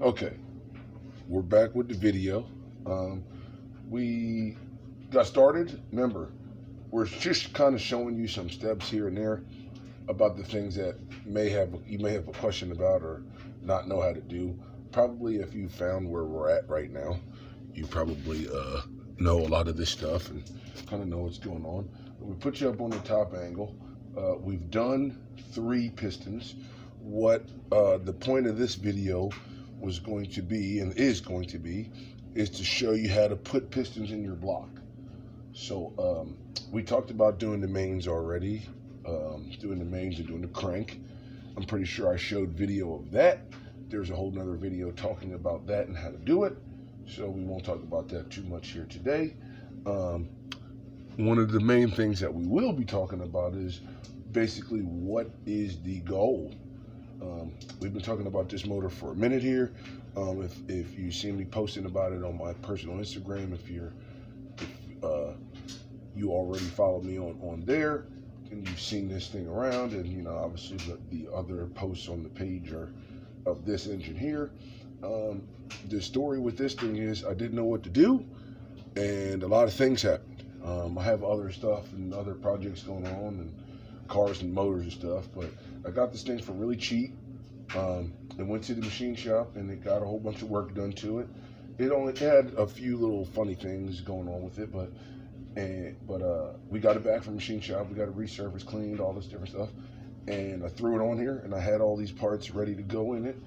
Okay, we're back with the video. We got started. Remember, we're just kind of showing you some steps here and there about the things that you may have a question about or not know how to do. Probably if you found where we're at right now, you probably know a lot of this stuff and kind of know what's going on. But we put you up on the top angle. We've done 3 pistons. What the point of this video was going to be and is going to be is to show you how to put pistons in your block. So we talked about doing the mains already, doing the mains and doing the crank. I'm pretty sure I showed video of that. There's a whole nother video talking about that and how to do it, so we won't talk about that too much here today. One of the main things that we will be talking about is basically what is the goal. We've been talking about this motor for a minute here. If you see me posting about it on my personal Instagram, if you already follow me on there and you've seen this thing around, and you know, obviously the other posts on the page are of this engine here. The story with this thing is I didn't know what to do, and a lot of things happened. I have other stuff and other projects going on and cars and motors and stuff, but I got this thing for really cheap. It went to the machine shop and it got a whole bunch of work done to it. It only had a few little funny things going on with it, but we got it back from the machine shop. We got it resurfaced, cleaned, all this different stuff, and I threw it on here and I had all these parts ready to go in it,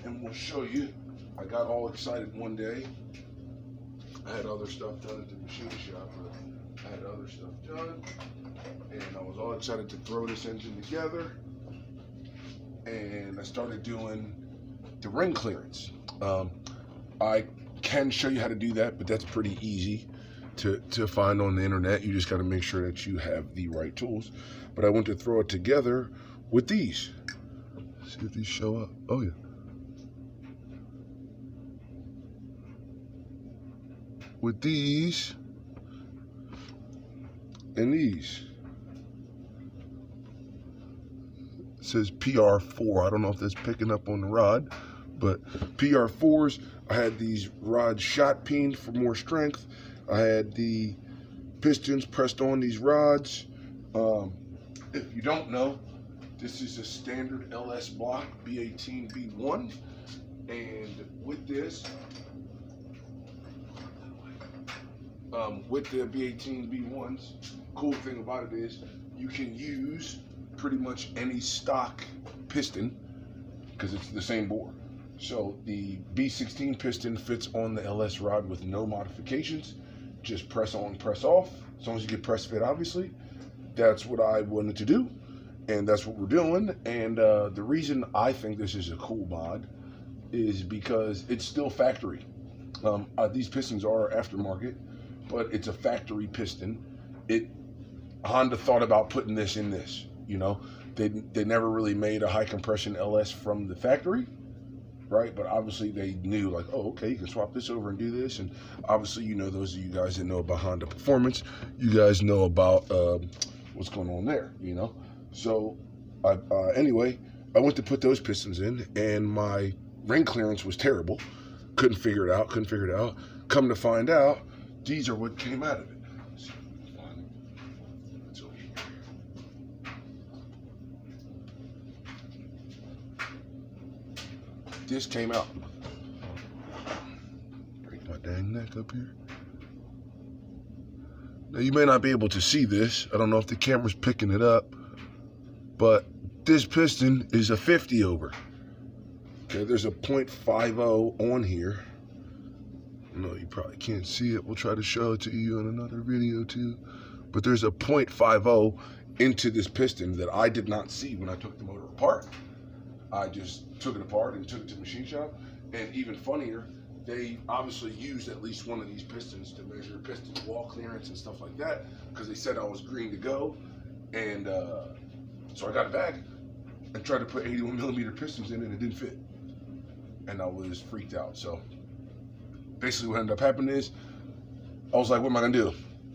and we'll show you. I got all excited one day. I had other stuff done at the machine shop, but I had other stuff done, and I was all excited to throw this engine together, and I started doing the ring clearance. I can show you how to do that, but that's pretty easy to find on the internet. You just got to make sure that you have the right tools. But I went to throw it together with these. See if these show up. Oh yeah. With these and these. It says PR4. I don't know if that's picking up on the rod, but PR4s. I had these rods shot peened for more strength. I had the pistons pressed on these rods. If you don't know, this is a standard LS block, b18b1, and with this, with the b18b1s, cool thing about it is you can use pretty much any stock piston because it's the same bore. So the B16 piston fits on the LS rod with no modifications. Just press on, press off, as long as you get press fit, obviously. That's what I wanted to do, and that's what we're doing. And the reason I think this is a cool mod is because it's still factory. These pistons are aftermarket, but it's a factory piston. Honda thought about putting this in this, you know. They never really made a high compression LS from the factory, right? But obviously they knew, like, oh, okay, you can swap this over and do this. And obviously, you know, those of you guys that know about Honda Performance, you guys know about what's going on there, you know. So anyway, I went to put those pistons in, and my ring clearance was terrible. Couldn't figure it out. Come to find out, these are what came out of it. This came out. Break my dang neck up here. Now you may not be able to see this. I don't know if the camera's picking it up, but this piston is a 50 over. Okay, there's a .50 on here. No, you probably can't see it. We'll try to show it to you in another video too. But there's a .50 into this piston that I did not see when I took the motor apart. I just took it apart and took it to the machine shop. And even funnier, they obviously used at least one of these pistons to measure piston wall clearance and stuff like that, because they said I was green to go. And so I got it back and tried to put 81mm pistons in, and it didn't fit. And I was freaked out. So basically what ended up happening is I was like, what am I gonna do?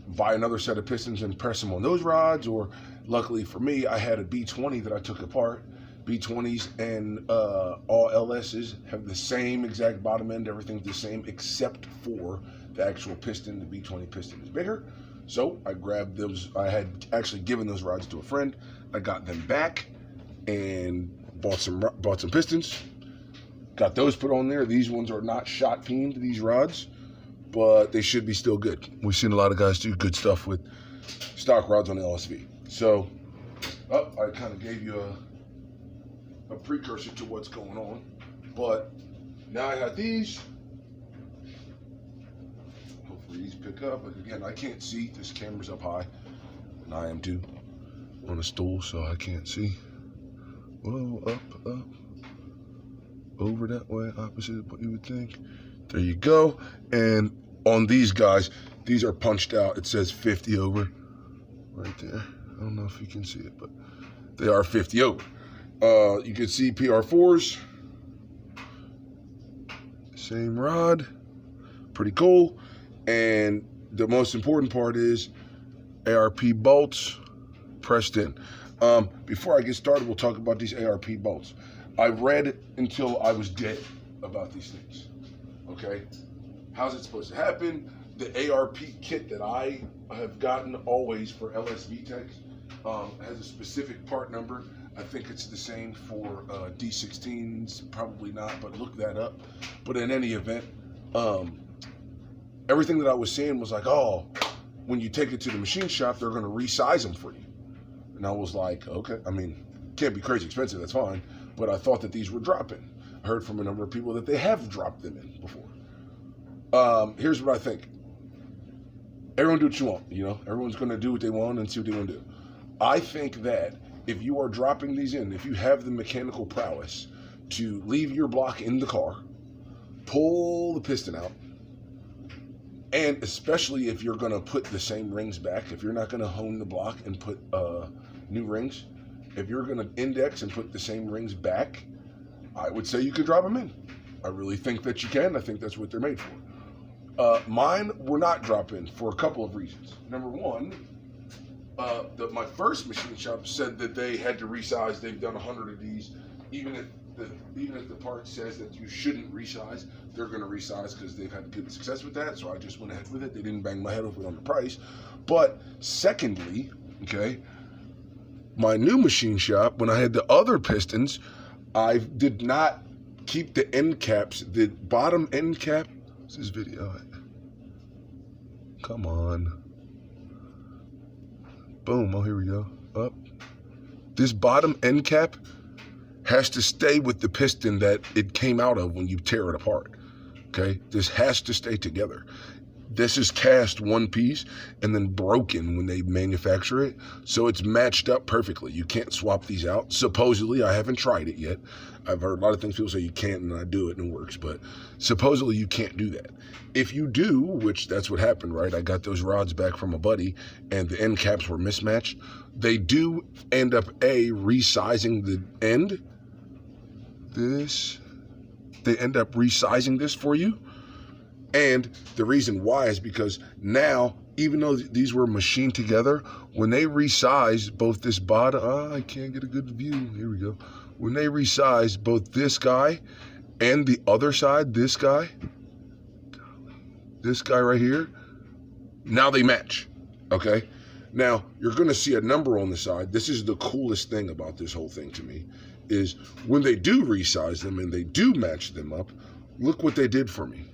Buy another set of pistons and press them on those rods? Or luckily for me, I had a B20 that I took apart B20s and all LSs have the same exact bottom end. Everything's the same except for the actual piston. The B20 piston is bigger. So I grabbed those. I had actually given those rods to a friend. I got them back and bought some pistons. Got those put on there. These ones are not shot peened, these rods, but they should be still good. We've seen a lot of guys do good stuff with stock rods on the LSV. So, I kind of gave you a precursor to what's going on. But now I got these. Hopefully these pick up. But again, I can't see. This camera's up high, and I am too on a stool, so I can't see. Whoa, up. Over that way, opposite of what you would think. There you go. And on these guys, these are punched out. It says 50 over right there. I don't know if you can see it, but they are 50 over. You can see PR4s. Same rod. Pretty cool. And the most important part is ARP bolts pressed in. Before I get started, we'll talk about these ARP bolts. I read until I was dead about these things, okay? How's it supposed to happen? The ARP kit that I have gotten always for LSV techs has a specific part number. I think it's the same for D16s, probably not, but look that up. But in any event, everything that I was seeing was like, oh, when you take it to the machine shop, they're gonna resize them for you. And I was like, okay, I mean, can't be crazy expensive, that's fine. But I thought that these were drop-in. I heard from a number of people that they have dropped them in before. Here's what I think. Everyone do what you want, you know? Everyone's gonna do what they want and see what they wanna do. I think that if you are dropping these in, if you have the mechanical prowess to leave your block in the car, pull the piston out, and especially if you're gonna put the same rings back, if you're not gonna hone the block and put new rings, if you're gonna index and put the same rings back, I would say you could drop them in. I really think that you can. I think that's what they're made for. Mine were not drop-in for a couple of reasons. Number one, my first machine shop said that they had to resize. They've done 100 of these. Even if the part says that you shouldn't resize, they're going to resize because they've had good success with that. So I just went ahead with it. They didn't bang my head over on the price. But secondly, okay, my new machine shop, when I had the other pistons, I did not keep the end caps, the bottom end cap. What's this video at? Come on. Boom. Oh, here we go. Up. This bottom end cap has to stay with the piston that it came out of when you tear it apart. Okay? This has to stay together. This is cast one piece and then broken when they manufacture it. So it's matched up perfectly. You can't swap these out. Supposedly, I haven't tried it yet. I've heard a lot of things people say you can't, and I do it and it works. But supposedly you can't do that. If you do, which that's what happened, right? I got those rods back from a buddy and the end caps were mismatched. They do end up resizing the end. They end up resizing this for you. And the reason why is because now, even though these were machined together, when they resize both this bottom, I can't get a good view, here we go. When they resize both this guy and the other side, this guy right here, now they match, okay? Now, you're gonna see a number on the side. This is the coolest thing about this whole thing to me, is when they do resize them and they do match them up, look what they did for me.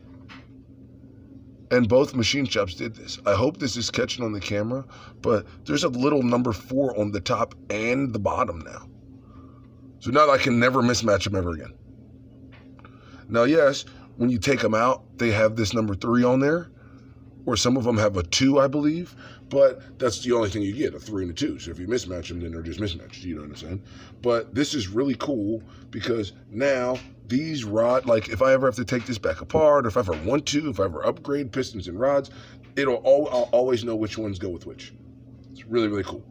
And both machine shops did this. I hope this is catching on the camera, but there's a little number 4 on the top and the bottom now. So now I can never mismatch them ever again. Now, yes, when you take them out, they have this number 3 on there, or some of them have a 2, I believe, but that's the only thing you get, a 3 and a 2. So if you mismatch them, then they're just mismatched, you know what I'm saying? But this is really cool because now these like if I ever have to take this back apart, or if I ever want to, if I ever upgrade pistons and rods, I'll always know which ones go with which. It's really, really cool.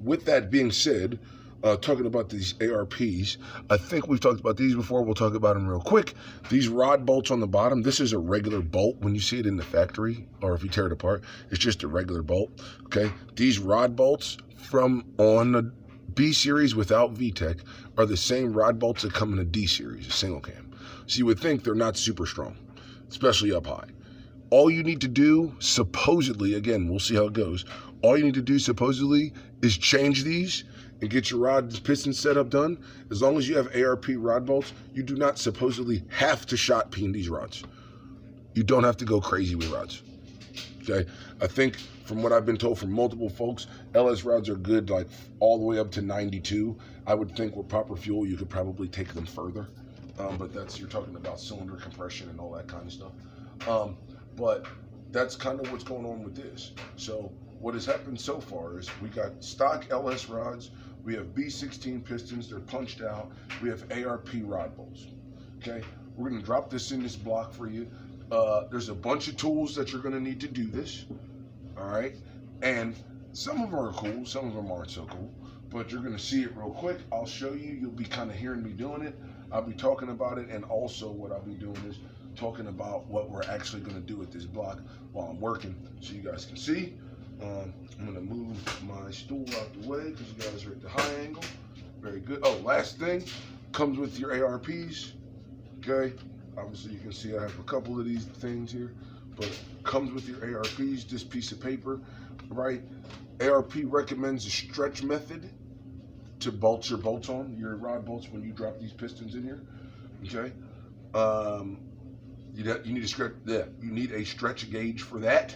With that being said, talking about these ARPs, I think we've talked about these before. We'll talk about them real quick. These rod bolts on the bottom, this is a regular bolt. When you see it in the factory, or if you tear it apart, it's just a regular bolt, okay? These rod bolts from on the B series without VTEC are the same rod bolts that come in a D series, a single cam. So you would think they're not super strong, especially up high. All you need to do, supposedly, again, we'll see how it goes, all you need to do, supposedly, is change these and get your rod piston setup done. As long as you have ARP rod bolts, you do not supposedly have to shot peen these rods. You don't have to go crazy with rods. Okay? I think from what I've been told from multiple folks, LS rods are good like all the way up to 92. I would think with proper fuel, you could probably take them further. But that's, you're talking about cylinder compression and all that kind of stuff. But that's kind of what's going on with this. So what has happened so far is we got stock LS rods, we have B16 pistons, they're punched out, we have ARP rod bolts. Okay, we're gonna drop this in this block for you. There's a bunch of tools that you're gonna need to do this, all right? And some of them are cool, some of them aren't so cool, but you're gonna see it real quick. I'll show you, you'll be kind of hearing me doing it. I'll be talking about it, and also what I'll be doing is talking about what we're actually gonna do with this block while I'm working, so you guys can see. I'm gonna move my stool out the way because you guys are at the high angle. Very good. Oh, last thing, comes with your ARPs, okay? Obviously you can see I have a couple of these things here, but comes with your ARPs, this piece of paper, right? ARP recommends a stretch method to bolt your bolts on, your rod bolts when you drop these pistons in here, okay? You need a stretch, you need a stretch gauge for that,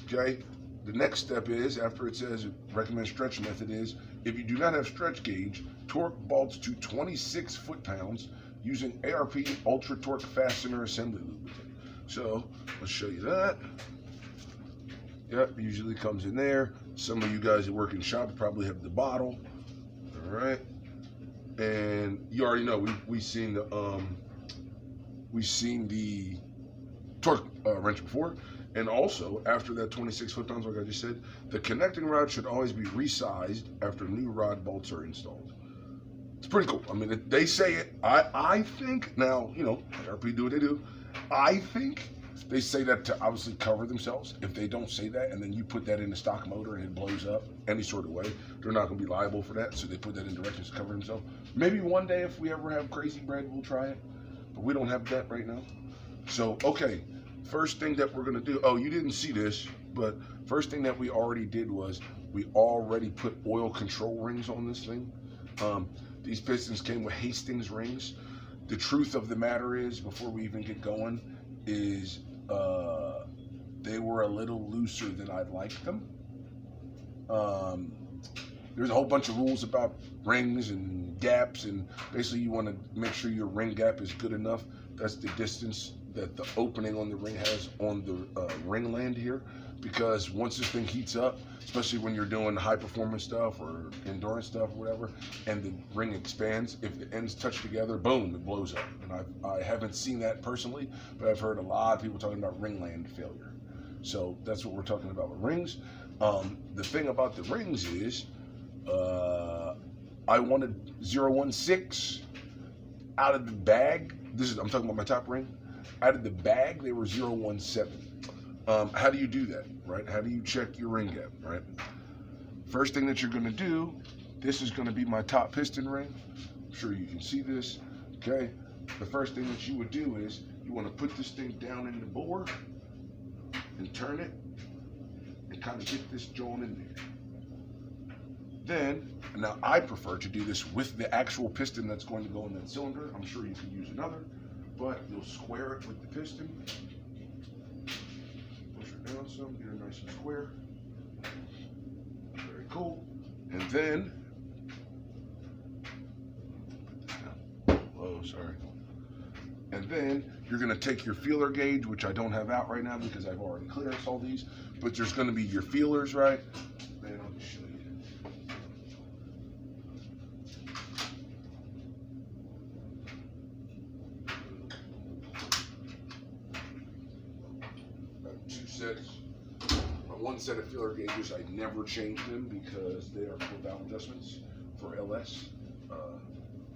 okay? The next step is, after it says recommend stretch method, is if you do not have stretch gauge, torque bolts to 26 foot-pounds using ARP Ultra Torque Fastener Assembly Lubricant. So let's show you that. Yep, usually comes in there. Some of you guys that work in shop probably have the bottle. All right, and you already know we've seen the torque wrench before. And also, after that 26 foot-pounds, like I just said, the connecting rod should always be resized after new rod bolts are installed. It's pretty cool. I mean, they say it. I think, now, you know, ARP do what they do. I think they say that to obviously cover themselves. If they don't say that, and then you put that in a stock motor and it blows up any sort of way, they're not going to be liable for that. So they put that in directions to cover themselves. Maybe one day, if we ever have crazy bread, we'll try it. But we don't have that right now. So, okay. First thing that we're gonna do, oh, you didn't see this, but first thing that we already did was we already put oil control rings on this thing. These pistons came with Hastings rings. The truth of the matter is, before we even get going, is they were a little looser than I'd like them. There's a whole bunch of rules about rings and gaps, and basically you want to make sure your ring gap is good enough. That's the distance that the opening on the ring has on the ring land here, because once this thing heats up, especially when you're doing high performance stuff or endurance stuff or whatever, and the ring expands, if the ends touch together, boom, it blows up. And I haven't seen that personally, but I've heard a lot of people talking about ring land failure. So that's what we're talking about with rings. The thing about the rings is, I wanted 016 out of the bag. I'm talking about my top ring. Out of the bag, they were 017. How do you do that, right? How do you check your ring gap, right? First thing that you're gonna do, this is gonna be my top piston ring. I'm sure you can see this, okay? The first thing that you would do is you wanna put this thing down in the bore and turn it and kind of get this joint in there. Then, now I prefer to do this with the actual piston that's going to go in that cylinder. I'm sure you can use another, but you'll square it with the piston. Push it down some, get it nice and square. Very cool. And then, whoa, sorry. And then you're gonna take your feeler gauge, which I don't have out right now because I've already cleared all these, but there's gonna be your feelers, right? Man, I'll just show you. One set of feeler gauges, I never change them because they are full valve adjustments for LS.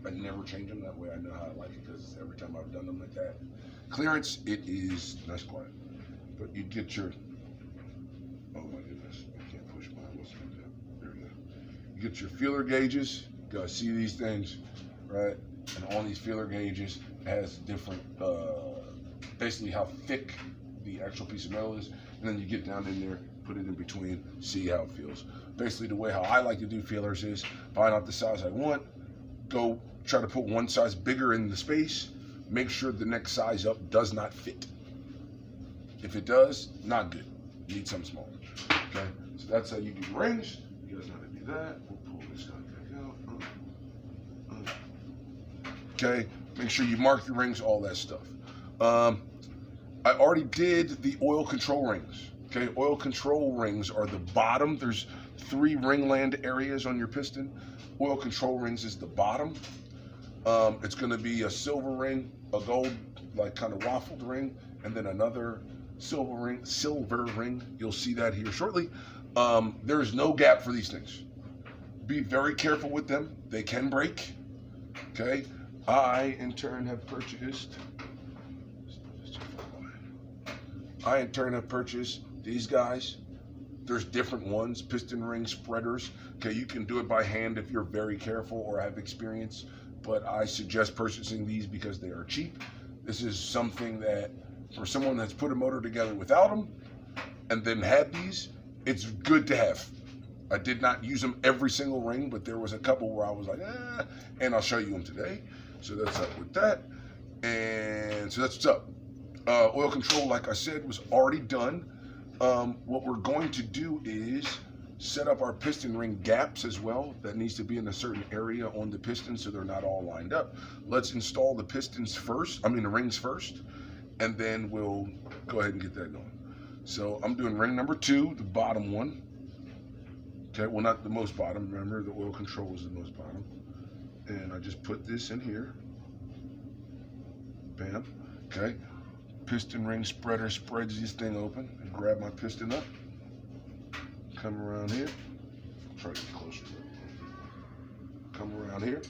I never change them, that way I know how I like it, because every time I've done them like that. Clearance, it is nice quiet. But you get your, oh my goodness, I can't push mine, what's going to do? There we go. You get your feeler gauges. You gotta see these things, right? And on these feeler gauges has different, basically how thick the actual piece of metal is, and then you get down in there, put it in between, see how it feels. Basically, the way how I like to do feelers is find out the size I want, go try to put one size bigger in the space, make sure the next size up does not fit. If it does, not good. You need something smaller. Okay, so that's how you do rings. You guys know how to do that. We'll pull this guy back out. Okay, make sure you mark your rings, all that stuff. I already did the oil control rings. Okay, oil control rings are the bottom. There's 3 ringland areas on your piston. Oil control rings is the bottom. It's going to be a silver ring, a gold, like kind of waffled ring, and then another silver ring. You'll see that here shortly. There is no gap for these things. Be very careful with them. They can break. Okay. I in turn have purchased these guys. There's different ones, piston ring spreaders. Okay, you can do it by hand if you're very careful or have experience, but I suggest purchasing these because they are cheap. This is something that for someone that's put a motor together without them and then had these, it's good to have. I did not use them every single ring, but there was a couple where I was like, and I'll show you them today. So that's up with that. And so that's what's up. Oil control, like I said, was already done. What we're going to do is set up our piston ring gaps as well. That needs to be in a certain area on the piston so they're not all lined up. Let's install the pistons first, the rings first, and then we'll go ahead and get that going. So I'm doing ring number 2, the bottom one. Okay, well, not the most bottom, remember the oil control is the most bottom. And I just put this in here. Bam, okay. Piston ring spreader spreads this thing open and grab my piston up. Come around here. Try to get closer. Come around here.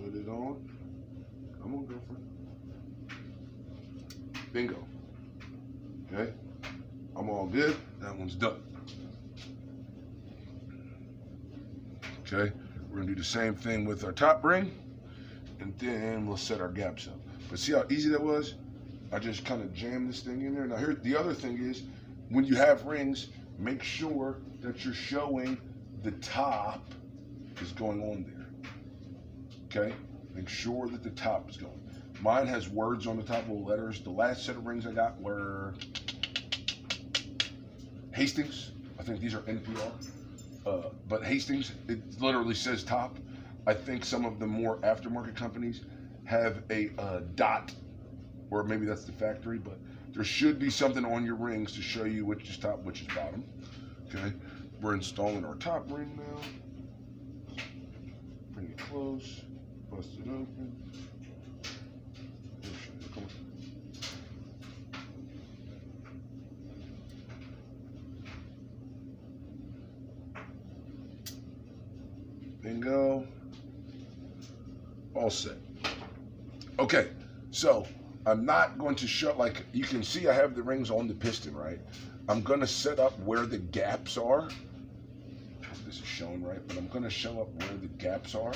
Put it on. Come on, girlfriend. Bingo. Okay. I'm all good. That one's done. Okay. We're going to do the same thing with our top ring. And then we'll set our gaps up. But see how easy that was? I just kind of jammed this thing in there. Now here, the other thing is, when you have rings, make sure that you're showing the top is going on there. Okay? Make sure that the top is going. Mine has words on the top, little letters. The last set of rings I got were Hastings. I think these are NPR. But Hastings, it literally says top. I think some of the more aftermarket companies have a dot, or maybe that's the factory, but there should be something on your rings to show you which is top, which is bottom. Okay, we're installing our top ring now. Bring it close, bust it open. Come on. Bingo. All set. Okay, so I'm not going to show, like you can see I have the rings on the piston, right? I'm going to set up where the gaps are. If this is shown right, but I'm going to show up where the gaps are.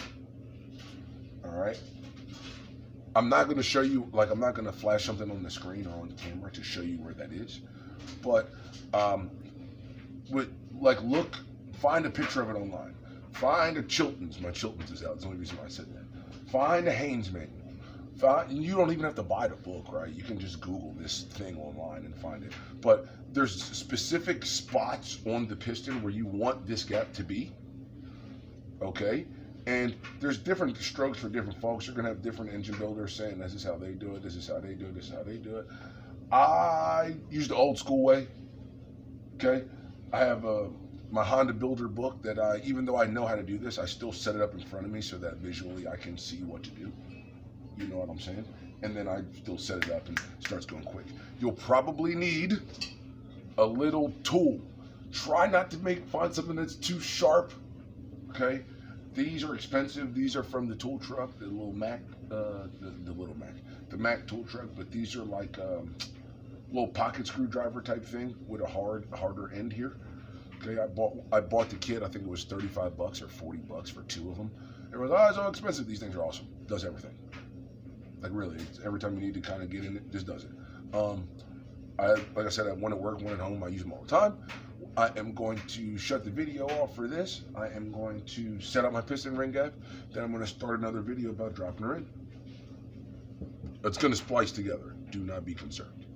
All right. I'm not going to show you, like I'm not going to flash something on the screen or on the camera to show you where that is. But find a picture of it online. Find a Chilton's. My Chilton's is out. That's the only reason why I said that. Find a Haynes manual. You don't even have to buy the book, right? You can just Google this thing online and find it. But there's specific spots on the piston where you want this gap to be. Okay? And there's different strokes for different folks. You're going to have different engine builders saying this is how they do it, this is how they do it, this is how they do it. I use the old school way. Okay? I have my Honda Builder book that even though I know how to do this, I still set it up in front of me so that visually I can see what to do. You know what I'm saying? And then I still set it up and it starts going quick. You'll probably need a little tool. Try not to find something that's too sharp. Okay? These are expensive. These are from the tool truck, the little Mac, the Mac tool truck. But these are like little pocket screwdriver type thing with a harder end here. Okay, I bought the kit. I think it was $35 or $40 for 2 of them. Everyone's, oh, it's so expensive. These things are awesome. Does everything. Like really, every time you need to kind of get in it, just does it. Like I said, I one at work, one at home. I use them all the time. I am going to shut the video off for this. I am going to set up my piston ring gap. Then I'm going to start another video about dropping her in. It's going to splice together. Do not be concerned.